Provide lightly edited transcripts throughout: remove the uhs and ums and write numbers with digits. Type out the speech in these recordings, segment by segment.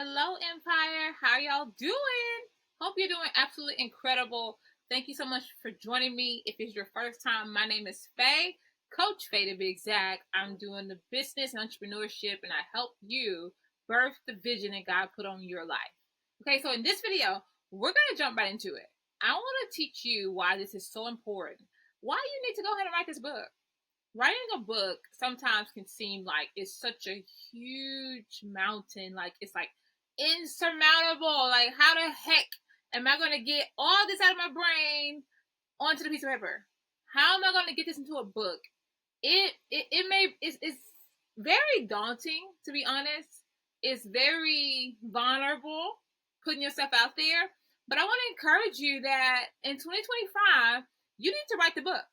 Hello, Empire. How y'all doing? Hope you're doing absolutely incredible. Thank you so much for joining me. If it's your first time, my name is Faye, Coach Faye to be exact. I'm doing the business and entrepreneurship, and I help you birth the vision that God put on your life. Okay, so in this video, we're going to jump right into it. I want to teach you why this is so important. Why you need to go ahead and write this book. Writing a book sometimes can seem like it's such a huge mountain, like it's like insurmountable. Like, how the heck am I going to get all this out of my brain onto the piece of paper? How am I going to get this into a book? It's very daunting, to be honest. It's very vulnerable putting yourself out there. But I want to encourage you that in 2025, you need to write the book.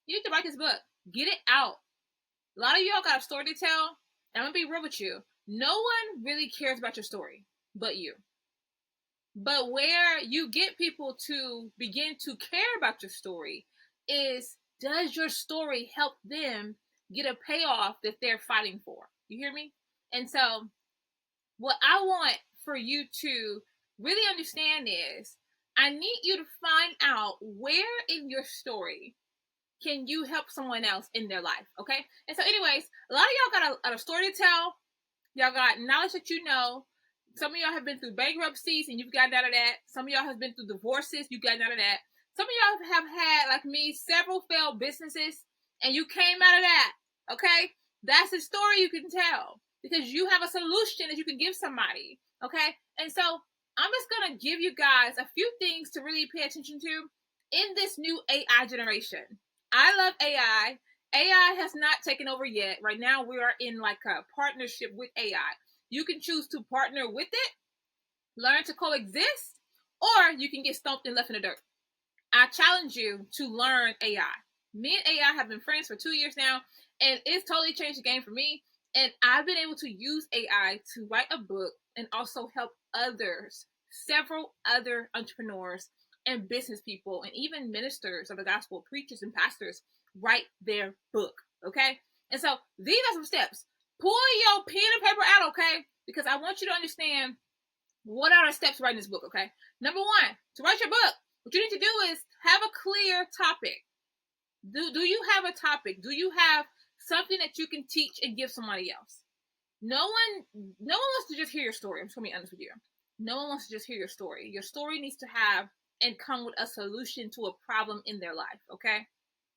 You need to write this book. Get it out. A lot of y'all got a story to tell. And I'm going to be real with you. No one really cares about your story but you. But where you get people to begin to care about your story is, does your story help them get a payoff that they're fighting for? You hear me? And so, what I want for you to really understand is, I need you to find out where in your story can you help someone else in their life, okay? And so, anyways, a lot of y'all got a story to tell. Y'all got knowledge that you know. Some of y'all have been through bankruptcies and you've gotten out of that. Some of y'all have been through divorces, you've gotten out of that. Some of y'all have had, like me, several failed businesses and you came out of that, okay? That's a story you can tell because you have a solution that you can give somebody, okay? And so I'm just going to give you guys a few things to really pay attention to in this new AI generation. I love AI. AI has not taken over yet. Right now, we are in like a partnership with AI. You can choose to partner with it, learn to coexist, or you can get stumped and left in the dirt. I challenge you to learn AI. Me and AI have been friends for 2 years now, and it's totally changed the game for me. And I've been able to use AI to write a book and also help others, several other entrepreneurs and business people, and even ministers of the gospel, preachers and pastors, write their book. Okay? And so these are some steps. Pull your pen and paper out, okay? Because I want you to understand what are the steps to writing this book, okay? Number one, to write your book, what you need to do is have a clear topic. Do you have a topic? Do you have something that you can teach and give somebody else? No one wants to just hear your story. I'm just gonna be honest with you. No one wants to just hear your story. Your story needs to have and come with a solution to a problem in their life, okay?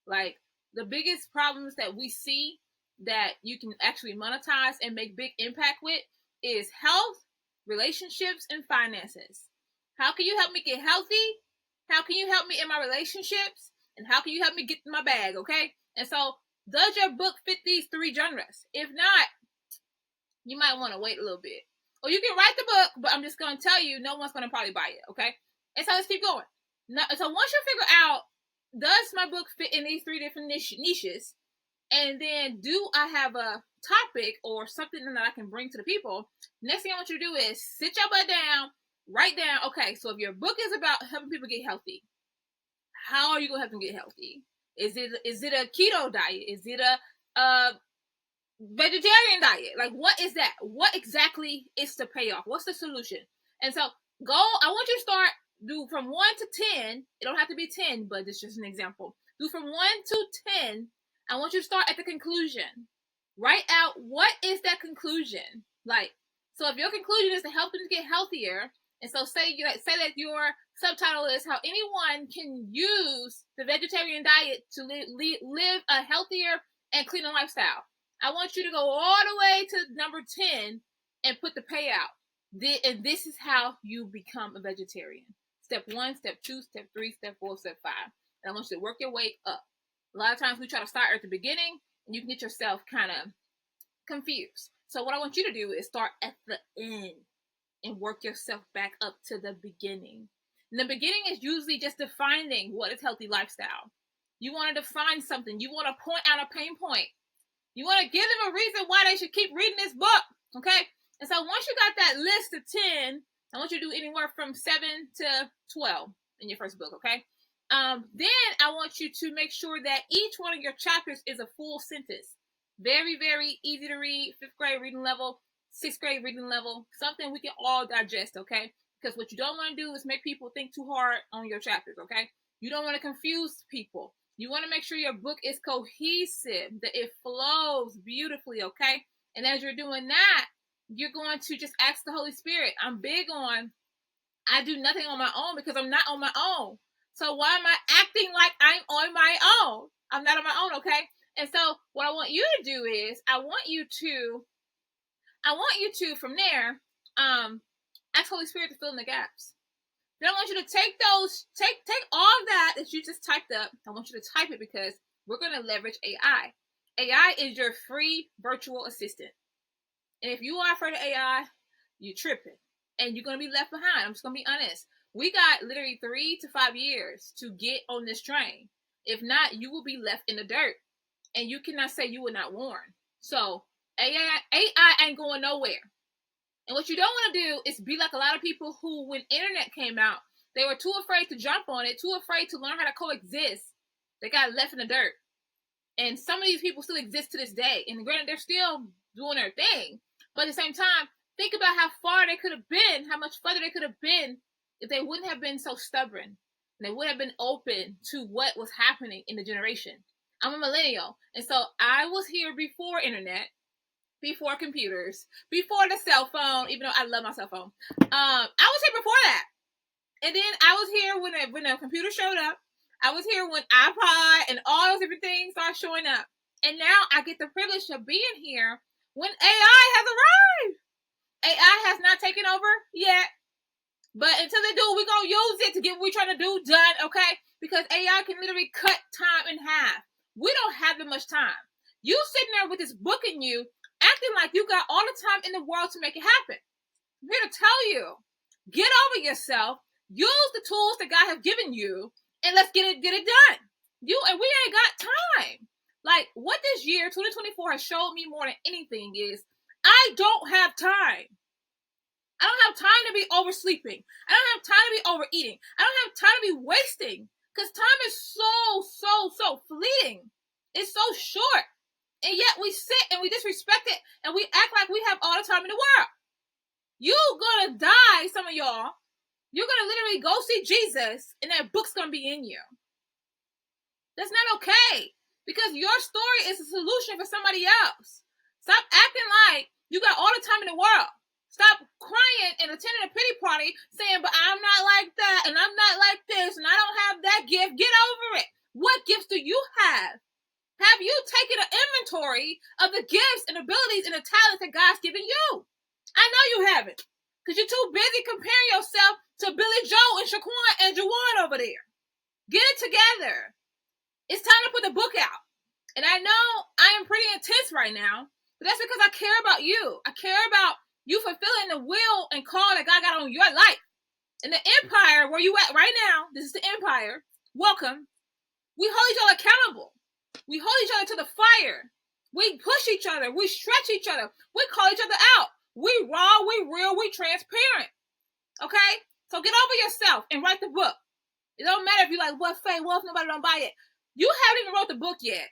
Like, the biggest problems that we see that you can actually monetize and make big impact with is health, relationships, and finances. How can you help me get healthy? How can you help me in my relationships? And how can you help me get in my bag, okay? And so, does your book fit these three genres? If not, you might want to wait a little bit. Or you can write the book, but I'm just going to tell you, no one's going to probably buy it, okay? And so let's keep going. Now, so once you figure out, does my book fit in these three different niches? And then, do I have a topic or something that I can bring to the people? Next thing I want you to do is sit your butt down, write down, okay, so if your book is about helping people get healthy, how are you going to help them get healthy? Is it a keto diet? Is it a vegetarian diet? Like, what is that? What exactly is the payoff? What's the solution? And so, I want you to start, do from 1 to 10. It don't have to be 10, but it's just an example. Do from 1 to 10. I want you to start at the conclusion. Write out, what is that conclusion? Like, so if your conclusion is to help them get healthier, and so say that your subtitle is how anyone can use the vegetarian diet to live a healthier and cleaner lifestyle. I want you to go all the way to number 10 and put the payout. And this is how you become a vegetarian. Step 1, step 2, step 3, step 4, step 5. And I want you to work your way up. A lot of times we try to start at the beginning and you can get yourself kind of confused. So what I want you to do is start at the end and work yourself back up to the beginning. And the beginning is usually just defining what is healthy lifestyle. You want to define something. You want to point out a pain point. You want to give them a reason why they should keep reading this book, okay? And so once you got that list of 10, I want you to do anywhere from 7 to 12 in your first book, okay? Then I want you to make sure that each one of your chapters is a full sentence. Very, very easy to read, 5th grade reading level. 6th grade reading level, something we can all digest, okay? Because what you don't want to do is make people think too hard on your chapters, okay? You don't want to confuse people. You want to make sure your book is cohesive, that it flows beautifully, okay? And as you're doing that, you're going to just ask the Holy Spirit. I'm big on, I do nothing on my own because I'm not on my own. So why am I acting like I'm on my own? I'm not on my own, okay? And so what I want you to do is I want you to from there ask Holy Spirit to fill in the gaps. Then I want you to take all of that you just typed up. I want you to type it because we're going to leverage AI. AI is your free virtual assistant. And if you are afraid of AI, you're tripping. And you're going to be left behind. I'm just going to be honest. We got literally 3 to 5 years to get on this train. If not, you will be left in the dirt. And you cannot say you were not warned. So AI ain't going nowhere. And what you don't want to do is be like a lot of people who, when internet came out, they were too afraid to jump on it, too afraid to learn how to coexist. They got left in the dirt. And some of these people still exist to this day. And granted, they're still doing their thing. But at the same time, think about how far they could have been, how much further they could have been if they wouldn't have been so stubborn. And they would have been open to what was happening in the generation. I'm a millennial. And so I was here before internet, before computers, before the cell phone, even though I love my cell phone. I was here before that. And then I was here when the computer showed up. I was here when iPod and all those different things started showing up. And now I get the privilege of being here when AI has arrived. AI has not taken over yet. But until they do, we're going to use it to get what we're trying to do done, okay? Because AI can literally cut time in half. We don't have that much time. You sitting there with this book in you, acting like you got all the time in the world to make it happen. I'm here to tell you, get over yourself, use the tools that God has given you, and let's get it done. We ain't got time. Like, what this year, 2024, has showed me more than anything is, I don't have time. I don't have time to be oversleeping. I don't have time to be overeating. I don't have time to be wasting. Because time is so fleeting. It's so short. And yet we sit and we disrespect it and we act like we have all the time in the world. You're going to die, some of y'all. You're going to literally go see Jesus and that book's going to be in you. That's not okay. Because your story is a solution for somebody else. Stop acting like you got all the time in the world. Stop crying and attending a pity party saying, but I'm not like that and I'm not like this and I don't have that gift. Get over it. What gifts do you have? Have you taken an inventory of the gifts and abilities and the talents that God's given you? I know you haven't. Because you're too busy comparing yourself to Billy Joe and Shaquan and Juwan over there. Get it together. It's time to put the book out. And I know I am pretty intense right now, but that's because I care about you. I care about you fulfilling the will and call that God got on your life. And the empire where you at right now, this is the empire. Welcome. We hold each other accountable. We hold each other to the fire. We push each other. We stretch each other. We call each other out. We raw, we real, we transparent. Okay? So get over yourself and write the book. It don't matter if you're like, what Faye, what if nobody don't buy it? You haven't even wrote the book yet.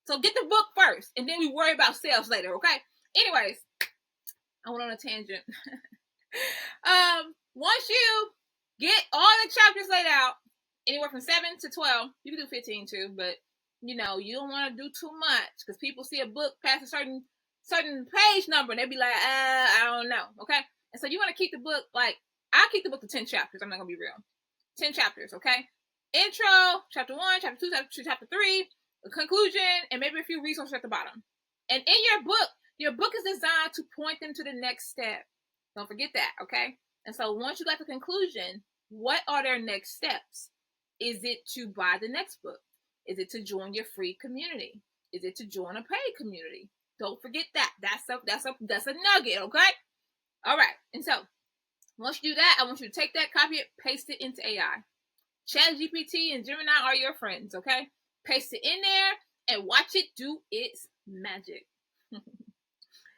So get the book first, and then we worry about sales later, okay? Anyways, I went on a tangent. Once you get all the chapters laid out, anywhere from 7 to 12, you can do 15 too, but you don't want to do too much because people see a book past a certain page number and they be like, I don't know, okay? And so you want to keep the book, like, I'll keep the book to 10 chapters. I'm not going to be real. 10 chapters, okay? Intro, chapter 1, chapter 2, chapter 3, a conclusion, and maybe a few resources at the bottom. And in your book is designed to point them to the next step. Don't forget that, okay? And so once you got the conclusion, what are their next steps? Is it to buy the next book? Is it to join your free community? Is it to join a paid community? Don't forget that. That's a nugget, okay? All right. And so once you do that, I want you to take that, copy it, paste it into AI. ChatGPT and Gemini are your friends, okay? Paste it in there and watch it do its magic.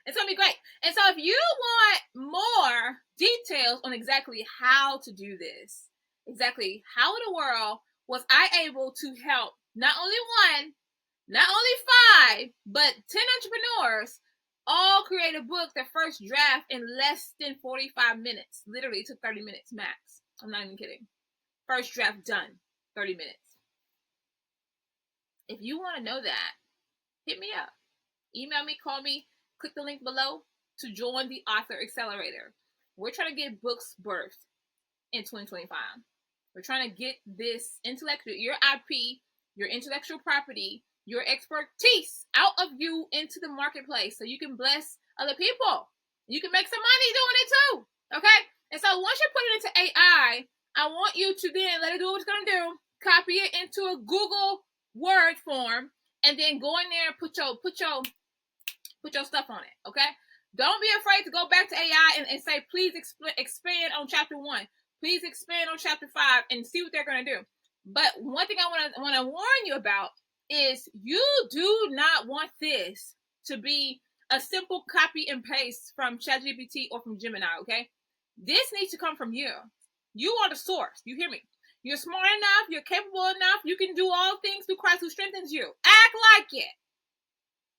It's going to be great. And so if you want more details on exactly how to do this, exactly how in the world was I able to help not only one, not only 5, but 10 entrepreneurs all create a book, the first draft, in less than 45 minutes. Literally, it took 30 minutes max. I'm not even kidding. First draft done, 30 minutes. If you want to know that, hit me up. Email me, call me, click the link below to join the Author Accelerator. We're trying to get books birthed in 2025. We're trying to get this intellectual, your IP, your intellectual property, your expertise out of you into the marketplace so you can bless other people. You can make some money doing it too. Okay? And so once you put it into AI, I want you to then let it do what it's going to do. Copy it into a Google Word form, and then go in there and put your stuff on it. Okay? Don't be afraid to go back to AI and say, please expand on chapter 1. Please expand on chapter 5 and see what they're going to do. But one thing I want to warn you about is you do not want this to be a simple copy and paste from ChatGPT or from Gemini, okay? This needs to come from you. You are the source. You hear me? You're smart enough. You're capable enough. You can do all things through Christ who strengthens you. Act like it.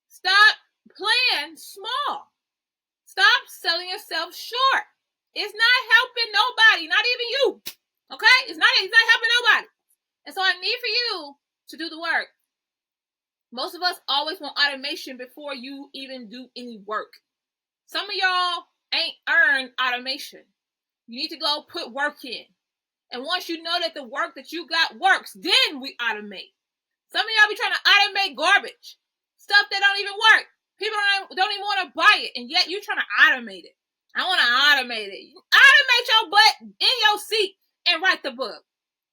Stop playing small. Stop selling yourself short. It's not helping nobody, not even you. Okay? It's not helping nobody. And so I need for you to do the work. Most of us always want automation before you even do any work. Some of y'all ain't earned automation. You need to go put work in. And once you know that the work that you got works, then we automate. Some of y'all be trying to automate garbage. Stuff that don't even work. People don't even want to buy it, and yet you're trying to automate it. I want to automate it. Automate your butt in your seat and write the book.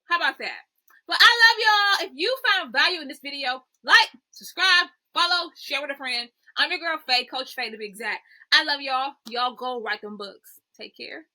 How about that? But I love y'all. If you found value in this video, like, subscribe, follow, share with a friend. I'm your girl, Faye, Coach Faye to be exact. I love y'all. Y'all go write them books. Take care.